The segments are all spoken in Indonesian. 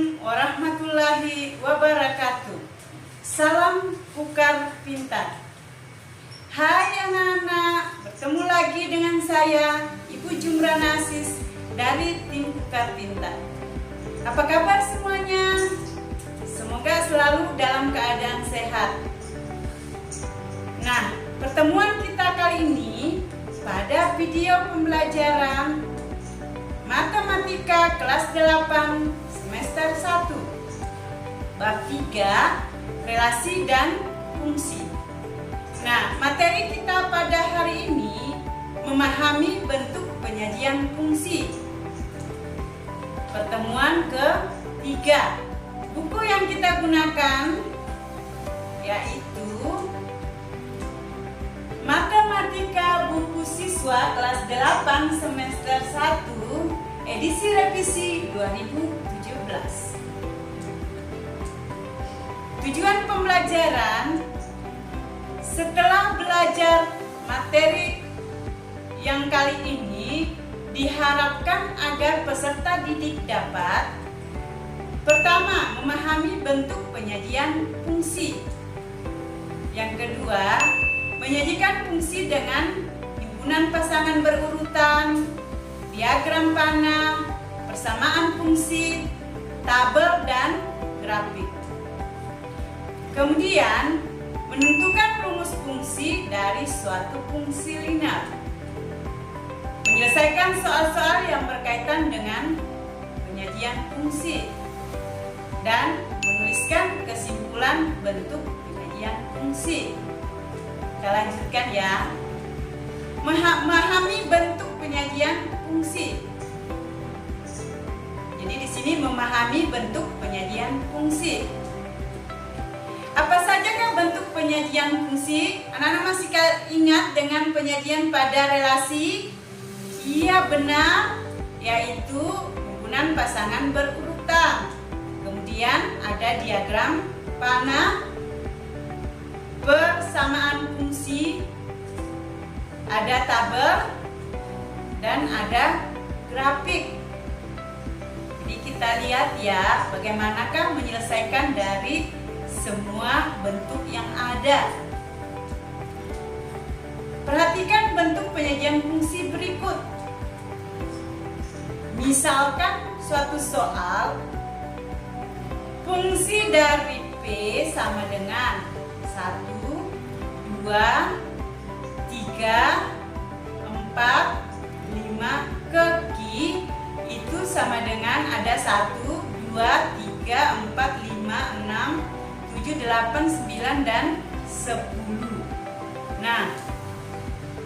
Assalamualaikum warahmatullahi wabarakatuh. Salam Pukar Pintar. Hai anak-anak, bertemu lagi dengan saya Ibu Jumrana Asis dari tim Pukar Pintar. Apa kabar semuanya? Semoga selalu dalam keadaan sehat. Nah, pertemuan kita kali ini pada video pembelajaran Matematika kelas 8 semester 1 bab 3 relasi dan fungsi. Nah, materi kita pada hari ini memahami bentuk penyajian fungsi. Pertemuan ketiga. Buku yang kita gunakan yaitu Matematika buku siswa kelas 8 semester 1 edisi revisi 2017. Tujuan pembelajaran setelah belajar materi yang kali ini diharapkan agar peserta didik dapat pertama, memahami bentuk penyajian fungsi. Yang kedua, menyajikan fungsi dengan himpunan pasangan berurutan, diagram panah, persamaan fungsi, tabel, dan grafik. Kemudian, menentukan rumus fungsi dari suatu fungsi linear. Menyelesaikan soal-soal yang berkaitan dengan penyajian fungsi. Dan menuliskan kesimpulan bentuk penyajian fungsi. Kita lanjutkan ya. Memahami bentuk penyajian fungsi. Jadi di sini memahami bentuk penyajian fungsi. Apa sajakah bentuk penyajian fungsi? Anak-anak masih ingat dengan penyajian pada relasi? Iya benar, yaitu himpunan pasangan berurutan. Kemudian ada diagram panah, persamaan fungsi, ada tabel, dan ada grafik. Jadi kita lihat ya, bagaimanakah menyelesaikan dari semua bentuk yang ada. Perhatikan bentuk penyajian fungsi berikut. Misalkan suatu soal, fungsi dari P sama dengan 1, 2, 3, 4, 5 ke Q itu sama dengan ada 1, 2, 3, 4, 5, 6, 7, 8, 9, dan 10. Nah,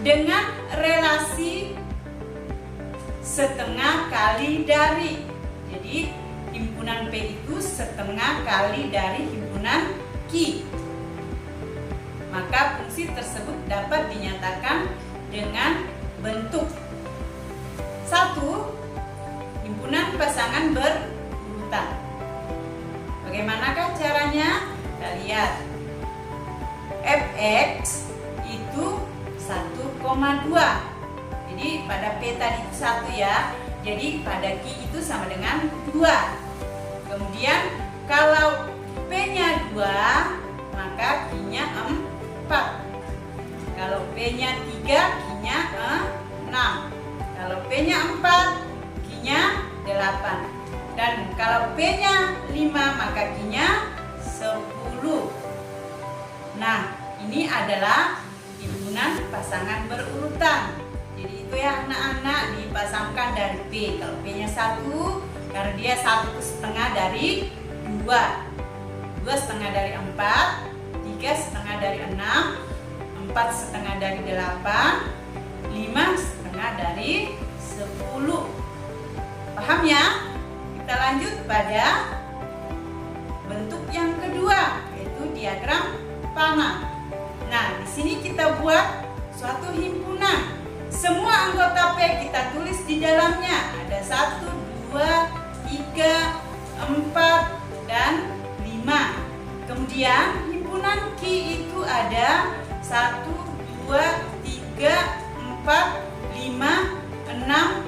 dengan relasi setengah kali dari. Jadi himpunan P itu setengah kali dari himpunan Q. Maka fungsi tersebut dapat dinyatakan dengan bentuk 1. Himpunan pasangan berurutan. Bagaimanakah caranya? Kita lihat. Fx itu 1,2. Jadi pada P tadi itu 1 ya. Jadi pada Q itu sama dengan 2. Kemudian kalau P-nya 2, maka Q-nya 4. Kalau P-nya 3, Q-nya 6. Kalau P-nya 4, Q-nya 8. Dan kalau P-nya 5, maka Q-nya 10. Nah, ini adalah himpunan pasangan berurutan. Jadi itu ya anak-anak, dipasangkan dari P. Kalau P-nya 1, karena dia 1,5 dari 2. 2,5 dari 4, 3,5 dari 6, 4,5 dari 8, 5,5 dari 10. Paham ya? Kita lanjut pada bentuk yang kedua, yaitu diagram panah. Nah, di sini kita buat suatu himpunan. Semua anggota P kita tulis di dalamnya. Ada 1, 2, 3, 4, dan 5. Kemudian himpunan Q itu ada 1, 2, 3, 4, 5, 6,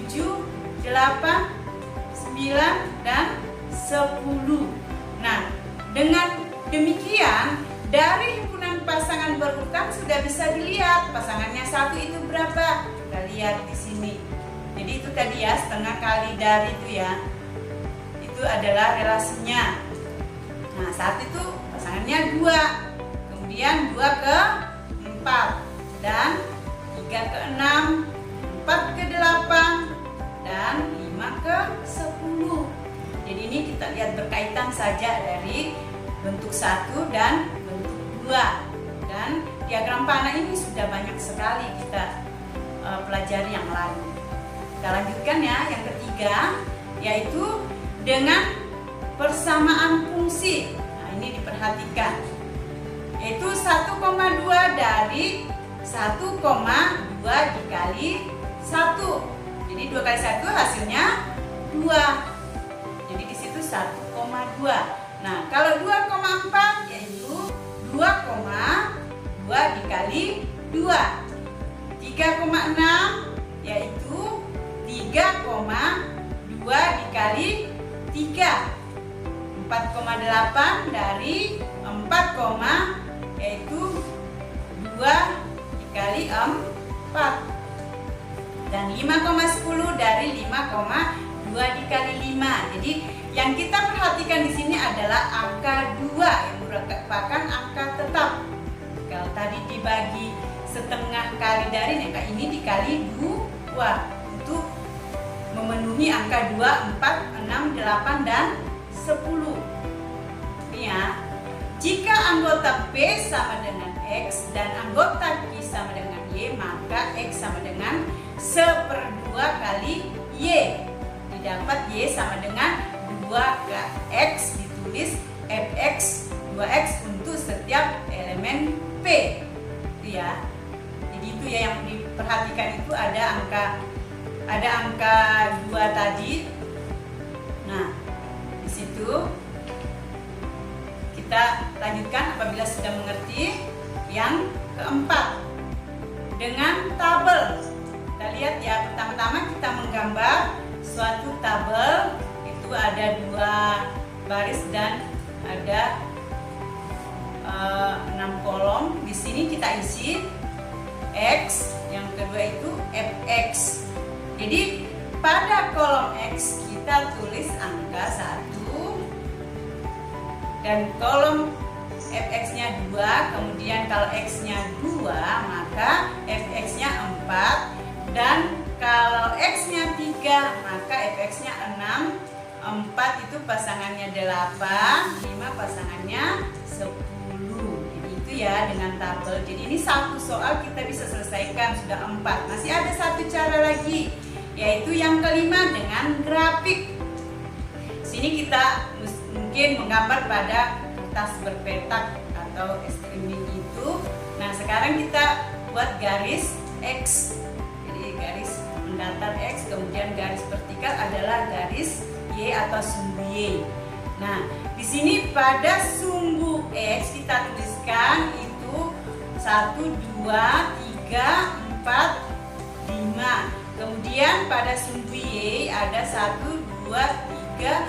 7, 8, 9, dan 10. 10. Nah, dengan demikian dari himpunan pasangan berurutan sudah bisa dilihat pasangannya 1 itu berapa. Kita lihat di sini. Jadi itu tadi ya, setengah kali dari itu ya. Itu adalah relasinya. Nah, 1 itu pasangannya 2. Kemudian 2 ke 4 dan 3 ke 6, 4 ke 8 dan 5 ke 10. Jadi ini kita lihat berkaitan saja dari bentuk 1 dan bentuk 2. Dan diagram panah ini sudah banyak sekali kita pelajari yang lalu. Kita lanjutkan ya, yang ketiga yaitu dengan persamaan fungsi. Nah, ini diperhatikan. Yaitu 1,2 dari 1,2 dikali 1. Jadi 2 kali 1 hasilnya 2. Jadi di situ 1,2. Nah, kalau 2,4 yaitu 2,2 dikali 2. 3,6 yaitu 3,2 dikali 3. 4,8 dari 4, yaitu 2 dikali 4. Dan 5,10 dari 5,2 dikali 5. Jadi yang kita perhatikan di sini adalah angka 2 yang merupakan angka tetap. Kalau tadi dibagi setengah kali dari, angka ini dikali 2 untuk memenuhi angka 2, 4, 6, 8 dan 10. Ini ya. Jika anggota P sama dengan X dan anggota Q sama dengan Y, maka X sama dengan 1/2 kali Y. Didapat Y sama dengan 2x, ditulis Fx 2x untuk setiap elemen P. Itu ya. Jadi itu ya yang diperhatikan, itu ada angka 2 tadi. Nah, di situ kita lanjutkan apabila sudah mengerti. Yang keempat, dengan tabel. Kita lihat ya, pertama-tama kita menggambar suatu tabel. Itu ada 2 baris dan ada 6 kolom. Di sini kita isi X, yang kedua itu Fx. Jadi pada kolom X kita tulis angka 1 dan kolom Fx-nya 2, kemudian kalau X-nya 2 maka Fx-nya 4, dan kalau X-nya 3 maka Fx-nya 6. 4 itu pasangannya 8, 5 pasangannya 10. Jadi itu ya dengan tabel. Jadi ini satu soal kita bisa selesaikan, sudah 4. Masih ada satu cara lagi, yaitu yang kelima dengan grafik. Sini kita mungkin menggambar pada kertas berpetak atau streaming itu. Nah, sekarang kita buat garis X. Jadi garis mendatar X, kemudian garis vertikal adalah garis Y atau sumbu Y. Nah, di sini pada sumbu X kita tuliskan itu 1, 2, 3, 4, 5. Kemudian pada sumbu Y ada 1, 2, 3,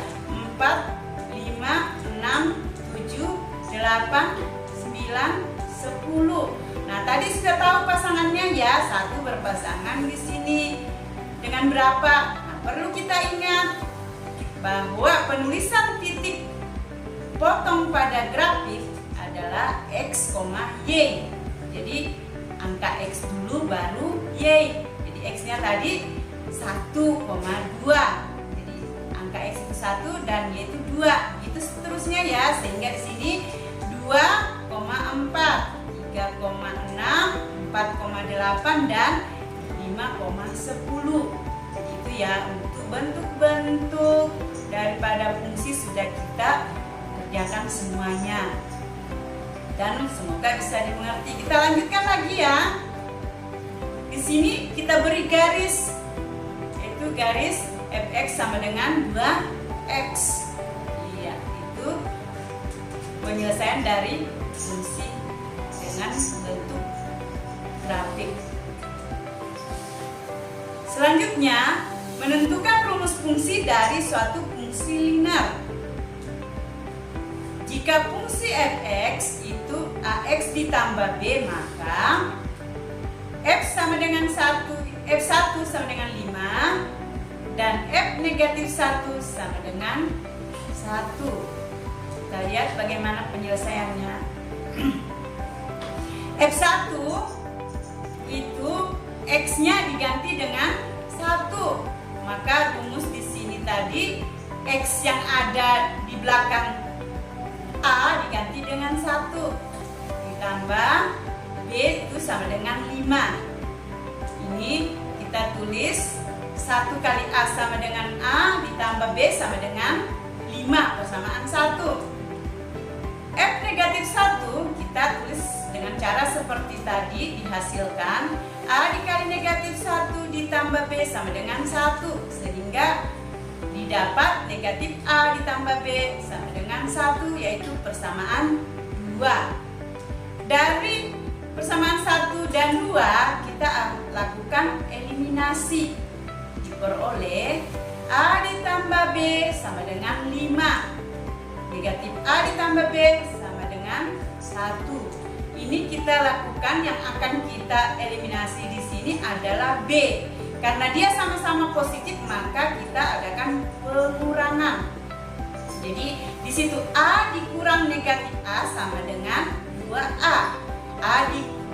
4, 5, 6, 7, 8, 9, 10. Nah, tadi sudah tahu pasangannya ya, 1 berpasangan di sini dengan berapa? Nah, perlu kita ingat bahwa penulisan titik potong pada grafik adalah X, Y. Jadi angka X dulu baru Y. Jadi X-nya tadi 1,2. Jadi angka X itu 1 dan Y itu 2. Itu seterusnya ya, sehingga di sini 2,4, 3,6, 4,8 dan 5,10. Jadi itu ya, untuk bentuk-bentuk daripada fungsi sudah kita kerjakan semuanya. Dan semoga bisa dimengerti. Kita lanjutkan lagi ya. Di sini kita beri garis, yaitu garis Fx sama dengan 2x. Iya, itu penyelesaian dari fungsi dengan bentuk grafik. Selanjutnya, menentukan rumus fungsi dari suatu fungsi linear. jika fungsi fx itu ax ditambah b, maka f sama dengan 1, f1 sama dengan 5 dan f negatif 1 sama dengan 1. Kita lihat bagaimana penyelesaiannya. F1 itu x-nya diganti dengan 1. Maka rumus di sini tadi x yang ada di belakang a diganti dengan 1 ditambah b itu sama dengan 5. Ini kita tulis 1 kali a sama dengan a ditambah b sama dengan 5 persamaan 1. F negatif 1 kita tulis dengan cara seperti tadi, dihasilkan a dikali negatif 1 ditambah b sama dengan 1, sehingga didapat negatif a ditambah b sama dengan 1, yaitu persamaan 2. Dari persamaan 1 dan 2 kita lakukan eliminasi, diperoleh a ditambah b sama dengan 5. Negatif a ditambah b sama dengan 1. Ini kita lakukan, yang akan kita eliminasi di sini adalah b. Karena dia sama-sama positif, maka kita adakan pengurangan. Jadi di situ a dikurang negatif a sama dengan 2a.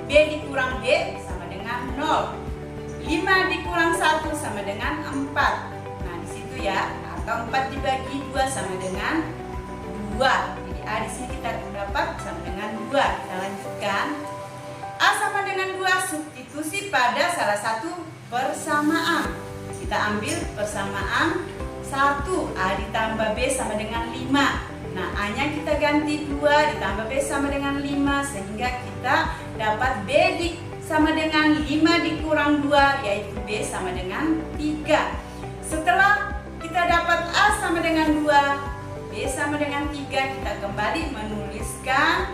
B dikurang b sama dengan 0. 5 dikurang 1 sama dengan 4. Nah, di situ ya, atau 4 dibagi 2 sama dengan 2. Jadi a di sini kita dapat sama dengan 2. Kita lanjutkan. A sama dengan 2 substitusi pada salah satu persamaan. Kita ambil persamaan 1, a ditambah b sama dengan 5. Nah, a-nya kita ganti 2 ditambah b sama dengan 5, sehingga kita dapat b sama dengan 5 dikurang 2, yaitu b sama dengan 3. Setelah kita dapat a sama dengan 2, b sama dengan 3, kita kembali menuliskan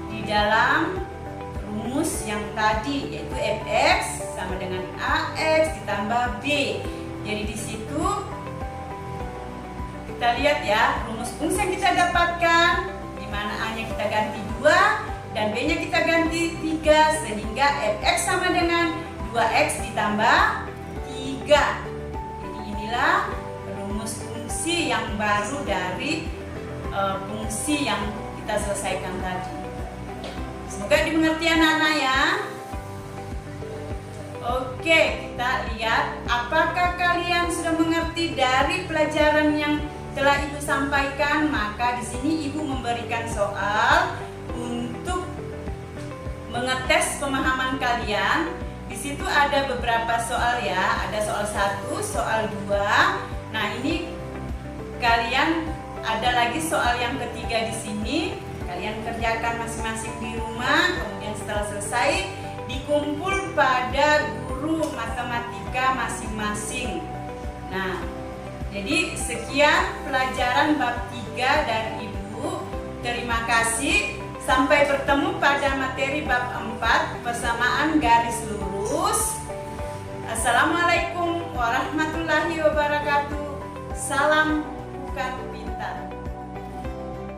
di dalam rumus yang tadi, yaitu fx sama dengan ax ditambah b. Jadi di situ kita lihat ya, rumus fungsi yang kita dapatkan, di mana a-nya kita ganti 2 dan b-nya kita ganti 3, sehingga fx sama dengan 2x ditambah 3. Jadi inilah rumus fungsi yang baru dari fungsi yang kita selesaikan tadi. Semoga dimengerti anak-anak ya. Oke, kita lihat apakah kalian sudah mengerti dari pelajaran yang telah Ibu sampaikan. Maka di sini Ibu memberikan soal untuk mengetes pemahaman kalian. Di situ ada beberapa soal ya, ada soal 1, soal 2. Nah, ini kalian ada lagi soal yang ketiga di sini. Kalian kerjakan masing-masing di rumah, kemudian setelah selesai dikumpul pada guru matematika masing-masing. Nah, jadi sekian pelajaran bab 3 dari Ibu. Terima kasih. Sampai bertemu pada materi bab 4, persamaan garis lurus. Assalamualaikum warahmatullahi wabarakatuh. Salam bukan